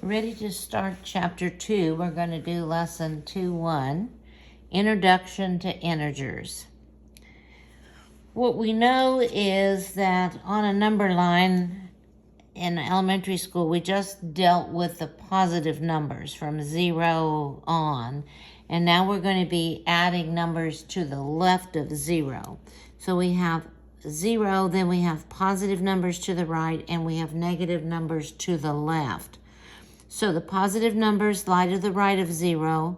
ready to start Chapter 2. We're going to do Lesson 2.1, Introduction to Integers. What we know is that on a number line in elementary school, we just dealt with the positive numbers from 0 on, and now we're going to be adding numbers to the left of 0. So we have 0, then we have positive numbers to the right, and we have negative numbers to the left. So the positive numbers lie to the right of 0.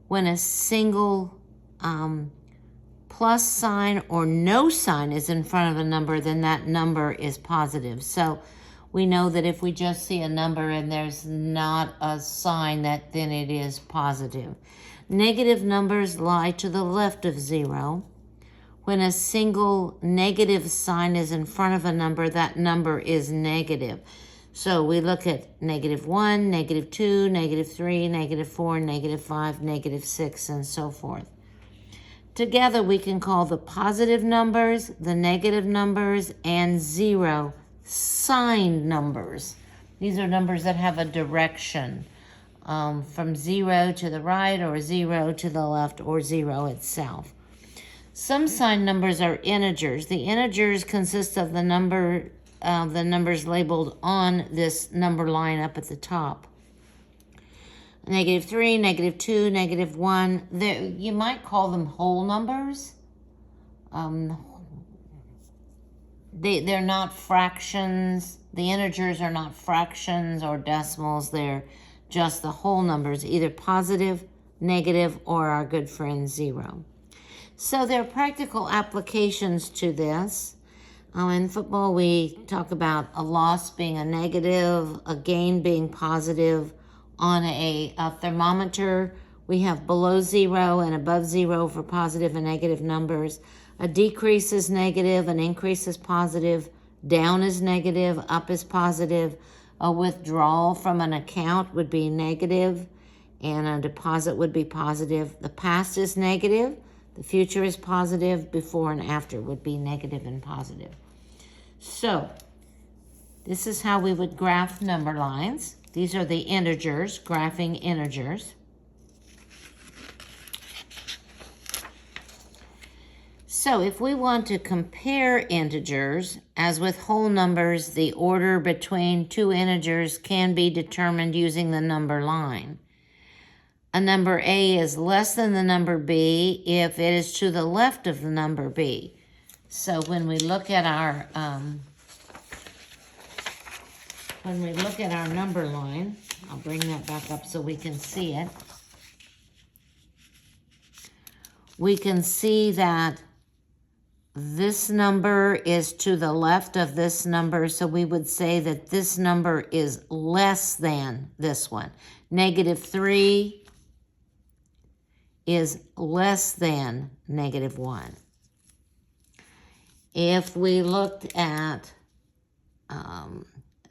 When a single plus sign or no sign is in front of a number, then that number is positive. So we know that if we just see a number and there's not a sign, that then it is positive. Negative numbers lie to the left of 0. When a single negative sign is in front of a number, that number is negative. So we look at -1, -2, -3, -4, -5, -6, and so forth. Together we can call the positive numbers, the negative numbers, and 0 signed numbers. These are numbers that have a direction from 0 to the right, or 0 to the left, or 0 itself. Some signed numbers are integers. The integers consist of the numbers labeled on this number line up at the top. -3, -2, -1. You might call them whole numbers. They're not fractions. The integers are not fractions or decimals. They're just the whole numbers, either positive, negative, or our good friend 0. So there are practical applications to this. In football, we talk about a loss being a negative, a gain being positive. On a thermometer, we have below 0 and above 0 for positive and negative numbers. A decrease is negative, an increase is positive, down is negative, up is positive. A withdrawal from an account would be negative, and a deposit would be positive. The past is negative, the future is positive, before and after would be negative and positive. So, this is how we would graph number lines. These are the integers, graphing integers. So, if we want to compare integers, as with whole numbers, the order between two integers can be determined using the number line. A number A is less than the number B if it is to the left of the number B. So when we look at our number line, I'll bring that back up so we can see it. We can see that this number is to the left of this number, so we would say that this number is less than this one. -3 is less than -1. If we looked at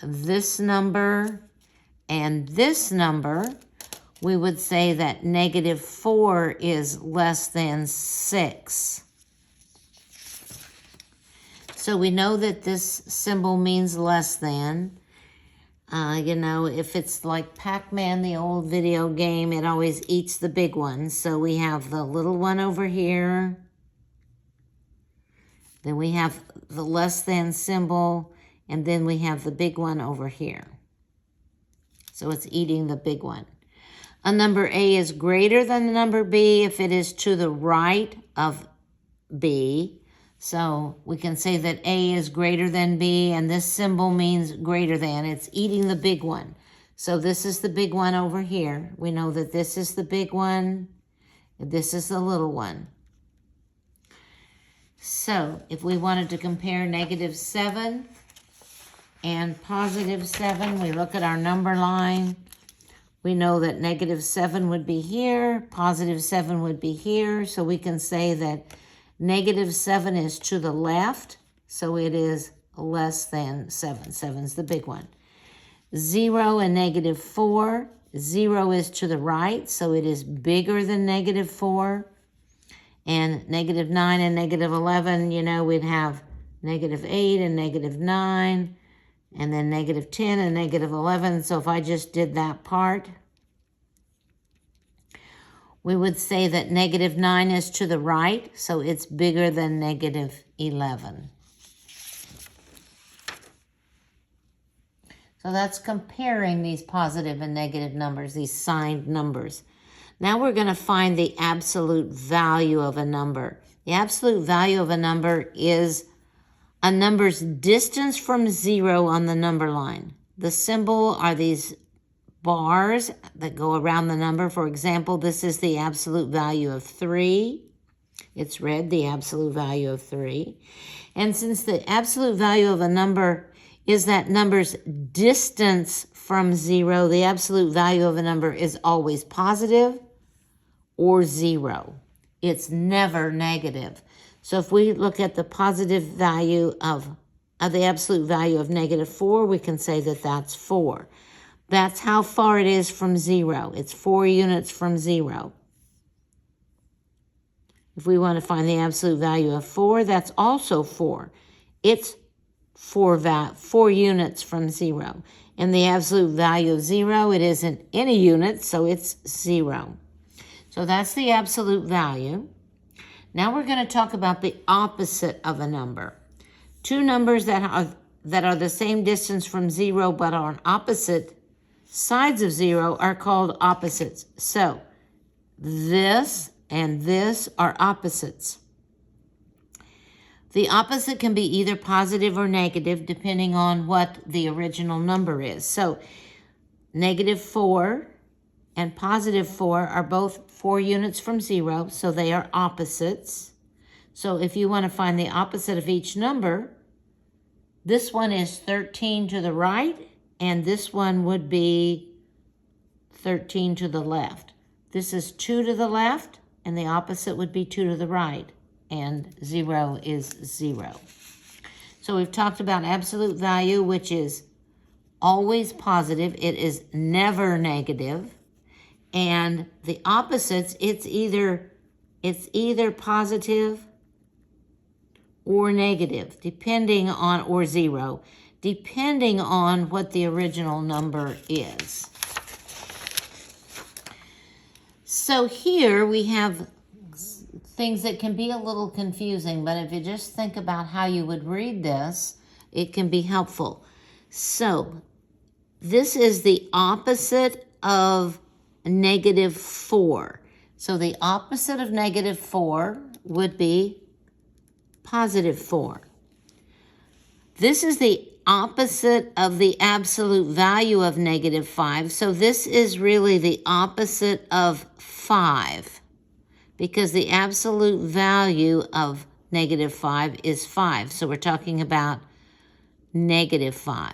this number and this number, we would say that -4 is less than 6. So we know that this symbol means less than. If it's like Pac-Man, the old video game, it always eats the big one. So we have the little one over here. Then we have the less than symbol, and then we have the big one over here. So it's eating the big one. A number A is greater than the number B if it is to the right of B. So we can say that A is greater than B, and this symbol means greater than. It's eating the big one. So this is the big one over here. We know that this is the big one, and this is the little one. So if we wanted to compare -7 and +7, we look at our number line. We know that -7 would be here, +7 would be here, so we can say that -7 is to the left, so it is less than 7. 7's the big one. 0 and -4, 0 is to the right, so it is bigger than -4. And -9 and -11, we'd have -8 and -9, and then negative 10 and negative 11. So if I just did that part, we would say that negative 9 is to the right, so it's bigger than negative 11. So that's comparing these positive and negative numbers, these signed numbers. Now we're going to find the absolute value of a number. The absolute value of a number is a number's distance from 0 on the number line. The symbol are these bars that go around the number. For example, this is the absolute value of 3. It's red, the absolute value of 3. And since the absolute value of a number is that number's distance from 0, the absolute value of a number is always positive or 0. It's never negative. So if we look at the positive value of the absolute value of negative 4, we can say that that's 4. That's how far it is from 0. It's 4 units from 0. If we want to find the absolute value of 4, that's also 4. It's 4 units from 0. And the absolute value of 0, it isn't any units, so it's 0. So that's the absolute value. Now we're going to talk about the opposite of a number. Two numbers that are the same distance from 0 but are on opposite sides of 0 are called opposites. So this and this are opposites. The opposite can be either positive or negative depending on what the original number is. So negative 4 and positive 4 are both 4 units from 0, so they are opposites. So if you want to find the opposite of each number, this one is 13 to the right, and this one would be 13 to the left. This is 2 to the left, and the opposite would be 2 to the right, and 0 is 0. So we've talked about absolute value, which is always positive. It is never negative. And the opposites, it's either positive or negative, depending on, or 0, depending on what the original number is. So here we have things that can be a little confusing, but if you just think about how you would read this, it can be helpful. So this is the opposite of negative 4. So the opposite of negative 4 would be positive 4. This is the opposite of the absolute value of negative 5. So this is really the opposite of 5, because the absolute value of negative 5 is 5. So we're talking about negative 5.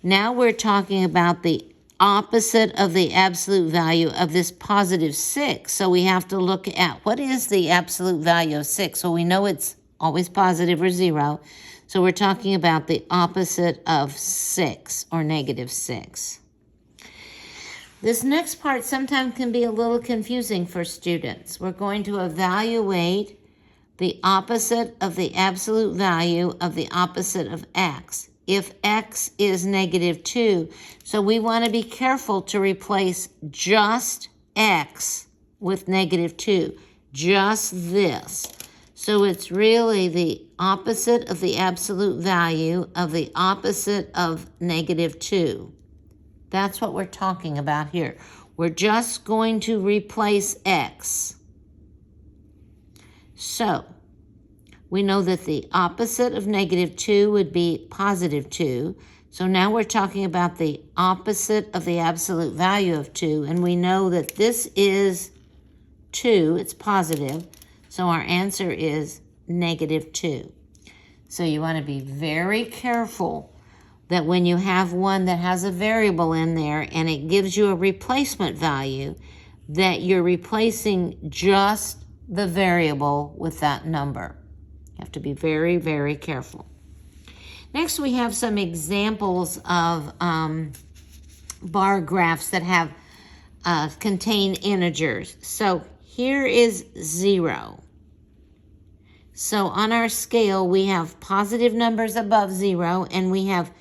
Now we're talking about the opposite of the absolute value of this positive 6. So we have to look at what is the absolute value of 6. So we know it's always positive or 0. So we're talking about the opposite of 6 or negative 6. This next part sometimes can be a little confusing for students. We're going to evaluate the opposite of the absolute value of the opposite of x. If x is negative 2, so we want to be careful to replace just x with negative 2, just this. So it's really the opposite of the absolute value of the opposite of negative 2. That's what we're talking about here. We're just going to replace x. So we know that the opposite of negative 2 would be positive 2. So now we're talking about the opposite of the absolute value of 2. And we know that this is 2. It's positive. So our answer is negative 2. So you want to be very careful that when you have one that has a variable in there and it gives you a replacement value, that you're replacing just the variable with that number. You have to be very, very careful. Next, we have some examples of bar graphs that have contain integers. So here is 0. So on our scale, we have positive numbers above 0, and we have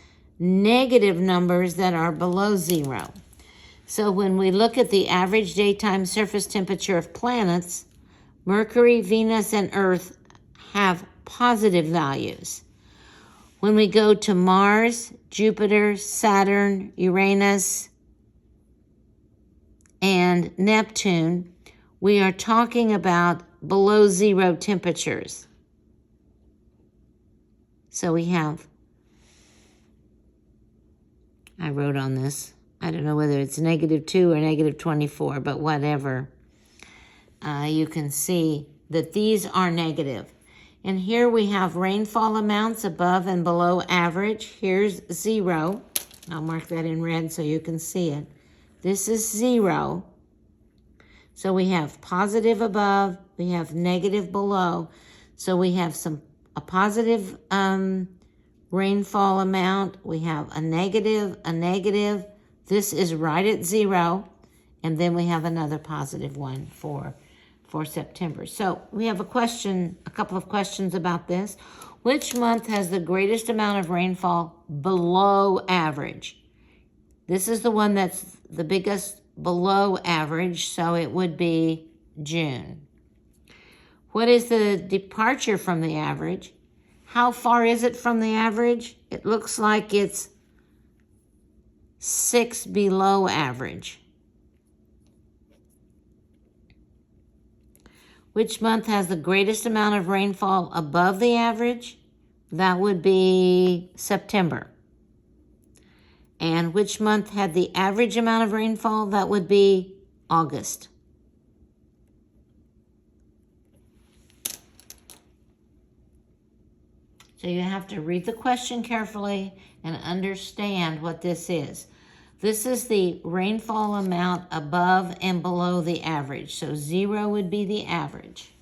negative numbers that are below zero. So when we look at the average daytime surface temperature of planets, Mercury, Venus, and Earth have positive values. When we go to Mars, Jupiter, Saturn, Uranus, and Neptune, we are talking about below zero temperatures. So we have, I wrote on this, I don't know whether it's -2 or -24, but whatever. You can see that these are negative. And here we have rainfall amounts above and below average. Here's 0. I'll mark that in red so you can see it. This is 0. So we have positive above, we have negative below. So we have a positive rainfall amount. We have a negative. This is right at 0. And then we have another positive one for September. So we have a couple of questions about this. Which month has the greatest amount of rainfall below average? This is the one that's the biggest below average, so it would be June. What is the departure from the average? How far is it from the average? It looks like it's 6 below average. Which month has the greatest amount of rainfall above the average? That would be September. And which month had the average amount of rainfall? That would be August. So you have to read the question carefully and understand what this is. This is the rainfall amount above and below the average. So 0 would be the average.